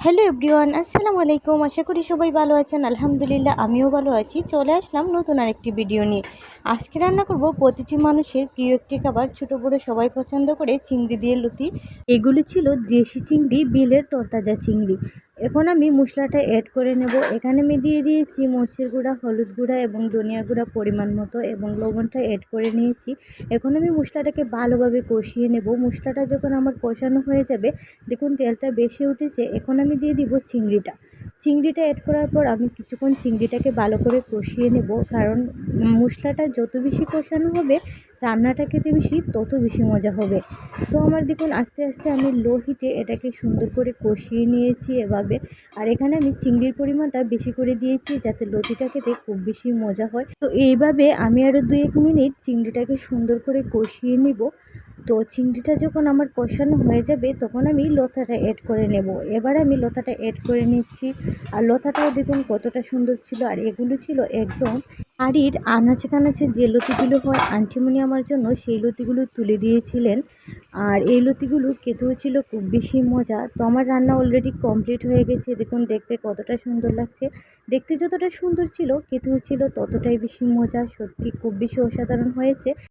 Hello everyone, আসসালামু আলাইকুম। আশা করি সবাই ভালো আছেন। আলহামদুলিল্লাহ আমিও ভালো আছি। চলে আসলাম নতুন আরেকটি ভিডিও নিয়ে। আজকে রান্না করব প্রতিটি মানুষের প্রিয় একটি খাবার, ছোট বড় সবাই পছন্দ করে, চিংড়ি দিয়ে লুচি। এগুলো ছিল দেশি চিংড়ি, বিলের তরতাজা চিংড়ি। এখন আমি মশলাটা অ্যাড করে নেব। এখানে আমি দিয়ে দিয়েছি মরিচের গুঁড়া, হলুদ গুঁড়া এবং ধনিয়া গুঁড়া পরিমাণ মতো, এবং লবণটা অ্যাড করে নিয়েছি। এখন আমি মশলাটাকে ভালোভাবে কষিয়ে নেব। মশলাটা যখন আমার কষানো হয়ে যাবে, দেখুন তেলটা বেশি উঠেছে, এখন আমি দিয়ে দিব চিংড়িটা অ্যাড করার পর আমি কিছুক্ষণ চিংড়িটাকে ভালো করে কষিয়ে নেব, কারণ মশলাটা যত বেশি কষানো হবে রান্নাটা খেতে তত বেশি মজা হবে। তো আমার দেখুন আস্তে আস্তে আমি লো হিটে এটাকে সুন্দর করে কষিয়ে নিয়েছি এভাবে। আর এখানে আমি চিংড়ির পরিমাণটা বেশি করে দিয়েছি যাতে লতিটা খেতে খুব বেশি মজা হয়। তো এইভাবে আমি আরও 2-1 মিনিট চিংড়িটাকে সুন্দর করে কষিয়ে নেব। তো চিংড়িটা যখন আমার কষানো হয়ে যাবে তখন আমি লতাটা অ্যাড করে নেব। এবার আমি লতাটা অ্যাড করে নিচ্ছি। আর লতাটাও দেখুন কতটা সুন্দর ছিল। আর এগুলো ছিল একদম বাড়ির আনাচে কানাচে যে লতিগুলো হয়, আন্টিমণি আমার জন্য সেই লতিগুলো তুলে দিয়েছিলেন। আর এই লতিগুলো খেতেও ছিল খুব বেশি মজা। তো আমার রান্না অলরেডি কমপ্লিট হয়ে গেছে। দেখুন দেখতে কতটা সুন্দর লাগছে। দেখতে যতটা সুন্দর ছিল খেতেও ছিল ততটাই বেশি মজা। সত্যি খুব বেশি অসাধারণ হয়েছে।